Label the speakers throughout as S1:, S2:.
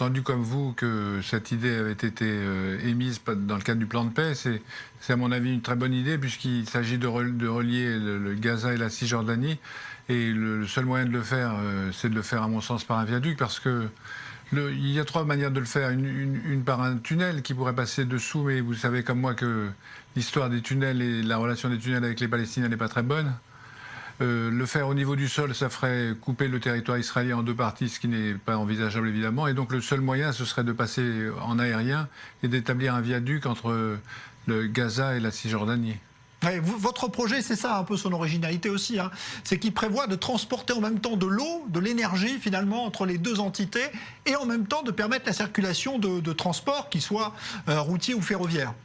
S1: entendu comme vous que cette idée avait été émise dans le cadre du plan de paix. C'est à mon avis une très bonne idée puisqu'il s'agit de relier le Gaza et la Cisjordanie. Et le seul moyen de le faire, c'est de le faire à mon sens par un viaduc parce que il y a trois manières de le faire. Une par un tunnel qui pourrait passer dessous, mais vous savez comme moi que l'histoire des tunnels et la relation des tunnels avec les Palestiniens n'est pas très bonne. Le faire au niveau du sol, ça ferait couper le territoire israélien en deux parties, ce qui n'est pas envisageable évidemment. Et donc le seul moyen, ce serait de passer en aérien et d'établir un viaduc entre le Gaza et la Cisjordanie.
S2: Ouais, votre projet, c'est ça un peu son originalité aussi, hein. C'est qu'il prévoit de transporter en même temps de l'eau, de l'énergie finalement entre les deux entités et en même temps de permettre la circulation de transports, qu'ils soient routiers ou ferroviaires.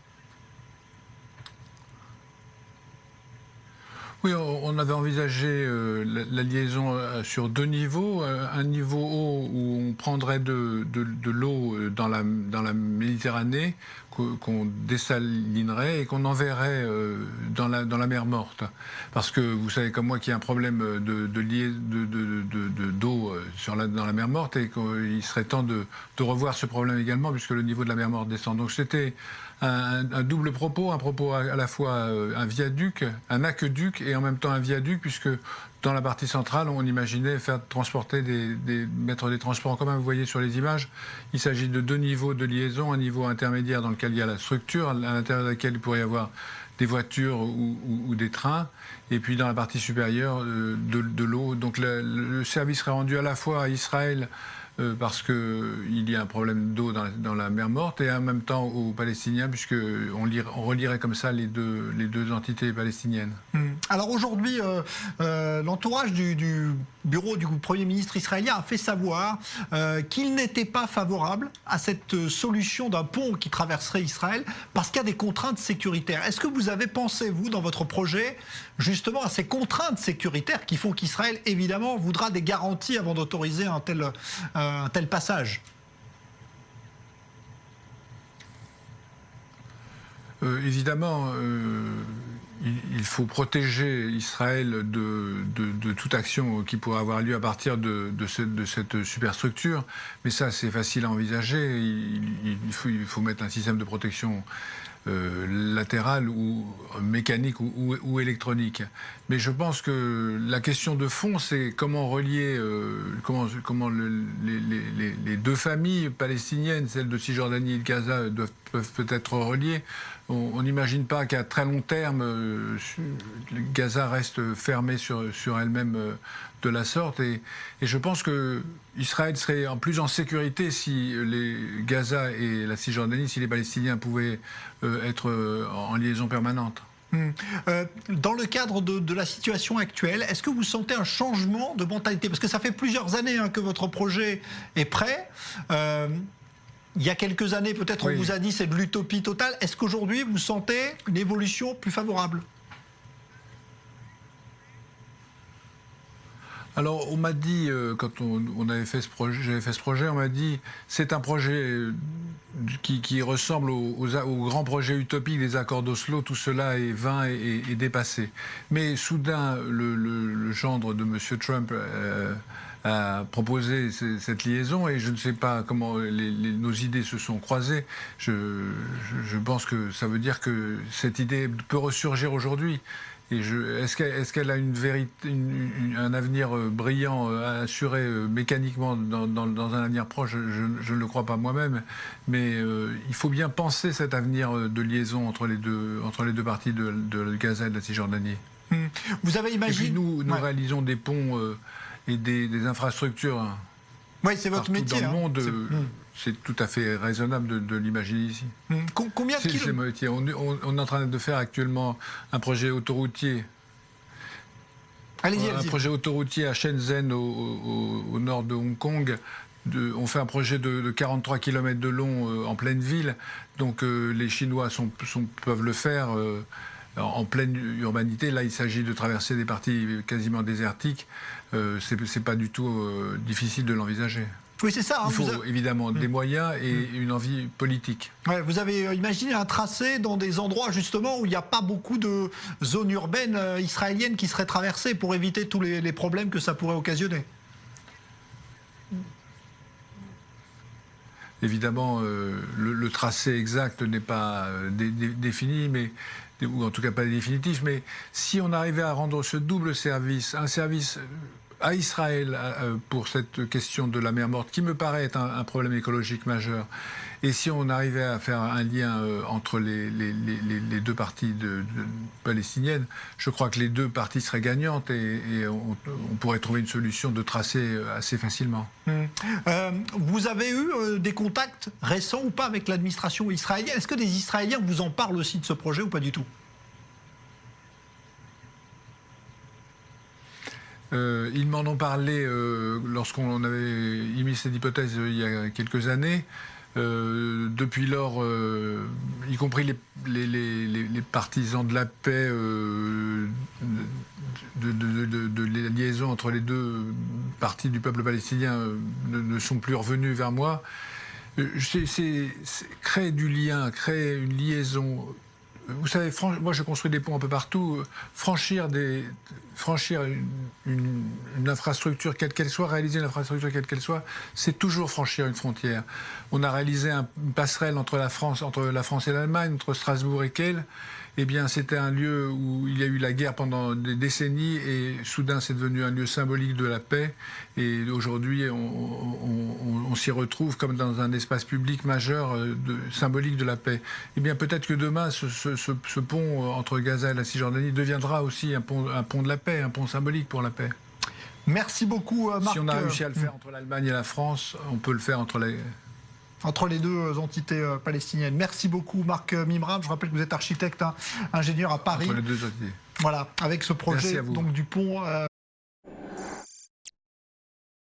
S1: Oui, on avait envisagé la liaison sur deux niveaux. Un niveau haut où on prendrait de l'eau dans la Méditerranée, qu'on désalinerait et qu'on enverrait dans la mer Morte. Parce que vous savez comme moi qu'il y a un problème d'eau dans la mer Morte et qu'il serait temps de revoir ce problème également puisque le niveau de la mer Morte descend. Donc c'était un double propos, un propos à la fois un viaduc, un aqueduc et en même temps un viaduc puisque dans la partie centrale, on imaginait faire transporter mettre des transports en commun. Vous voyez sur les images, il s'agit de deux niveaux de liaison, un niveau intermédiaire dans lequel il y a la structure, à l'intérieur de laquelle il pourrait y avoir des voitures ou des trains, et puis dans la partie supérieure de l'eau. Donc le service serait rendu à la fois à Israël parce qu'il y a un problème d'eau dans la mer Morte et en même temps aux Palestiniens puisqu'on relierait comme ça les deux entités palestiniennes.
S2: Alors aujourd'hui, l'entourage du bureau du Premier ministre israélien a fait savoir qu'il n'était pas favorable à cette solution d'un pont qui traverserait Israël parce qu'il y a des contraintes sécuritaires. Est-ce que vous avez pensé, vous, dans votre projet, justement à ces contraintes sécuritaires qui font qu'Israël, évidemment, voudra des garanties avant d'autoriser un tel passage?
S1: Évidemment, il faut protéger Israël de toute action qui pourrait avoir lieu à partir de cette superstructure. Mais ça, c'est facile à envisager. Il faut mettre un système de protection latérale ou mécanique ou électronique. Mais je pense que la question de fond, c'est comment relier, comment les deux familles palestiniennes, celle de Cisjordanie et de Gaza, peuvent peut-être reliées. On n'imagine pas qu'à très long terme, Gaza reste fermée sur elle-même de la sorte. Et je pense que Israël serait plus en sécurité si les Gaza et la Cisjordanie, si les Palestiniens pouvaient être en liaison permanente.
S2: Dans le cadre de la situation actuelle, est-ce que vous sentez un changement de mentalité? Parce que ça fait plusieurs années que votre projet est prêt. Il y a quelques années, peut-être, on vous a dit c'est de l'utopie totale. Est-ce qu'aujourd'hui, vous sentez une évolution plus favorable?
S1: Alors, on m'a dit, quand on avait fait j'avais fait ce projet, on m'a dit c'est un projet qui ressemble au grand projet utopique des accords d'Oslo. Tout cela est vain et dépassé. Mais soudain, le gendre de M. Trump a proposé cette liaison et je ne sais pas comment nos idées se sont croisées. Je pense que ça veut dire que cette idée peut ressurgir aujourd'hui. Et est-ce qu'elle a un avenir brillant, assuré mécaniquement dans un avenir proche? Je ne le crois pas moi-même, mais il faut bien penser cet avenir de liaison entre les deux parties de Gaza et de la Cisjordanie.
S2: Vous avez imaginé...
S1: Et puis nous réalisons des ponts et des infrastructures.
S2: Oui, c'est votre métier.
S1: Dans le monde, c'est tout à fait raisonnable de l'imaginer ici.
S2: Combien de kilomètres?
S1: On est en train de faire actuellement un projet autoroutier.
S2: Allez-y.
S1: Un projet autoroutier à Shenzhen, au nord de Hong Kong. On fait un projet de 43 km de long en pleine ville. Donc les Chinois peuvent le faire en pleine urbanité. Là, il s'agit de traverser des parties quasiment désertiques. C'est pas du tout difficile de l'envisager.
S2: Oui, c'est ça.
S1: Il faut évidemment des moyens et une envie politique.
S2: Ouais, vous avez imaginé un tracé dans des endroits justement où il n'y a pas beaucoup de zones urbaines israéliennes qui seraient traversées pour éviter tous les problèmes que ça pourrait occasionner.
S1: Évidemment, le tracé exact n'est pas défini, ou en tout cas pas définitif, mais si on arrivait à rendre ce double service, un service à Israël pour cette question de la mer Morte, qui me paraît être un problème écologique majeur, et si on arrivait à faire un lien entre les deux parties palestiniennes, je crois que les deux parties seraient gagnantes et on pourrait trouver une solution de tracé assez facilement.
S2: Vous avez eu des contacts récents ou pas avec l'administration israélienne? Est-ce que des Israéliens vous en parlent aussi de ce projet ou pas du tout?
S1: Ils m'en ont parlé lorsqu'on avait émis cette hypothèse il y a quelques années. Depuis lors, y compris les partisans de la paix, de la liaison entre les deux parties du peuple palestinien ne sont plus revenus vers moi. C'est créer du lien, créer une liaison. Vous savez, moi je construis des ponts un peu partout. Franchir une infrastructure, quelle qu'elle soit, réaliser une infrastructure quelle qu'elle soit, c'est toujours franchir une frontière. On a réalisé une passerelle entre la France et l'Allemagne, entre Strasbourg et Kehl. Eh bien, c'était un lieu où il y a eu la guerre pendant des décennies et soudain c'est devenu un lieu symbolique de la paix. Et aujourd'hui, on s'y retrouve comme dans un espace public majeur symbolique de la paix. Eh bien, peut-être que demain, ce pont entre Gaza et la Cisjordanie deviendra aussi un pont de la paix, un pont symbolique pour la paix.
S2: Merci beaucoup, Marc.
S1: Si on a réussi à le faire entre l'Allemagne et la France, on peut le faire entre
S2: les deux entités palestiniennes. Merci beaucoup, Marc Mimram. Je rappelle que vous êtes architecte, ingénieur à Paris.
S1: Entre les deux entités.
S2: Voilà, avec ce projet donc, du pont.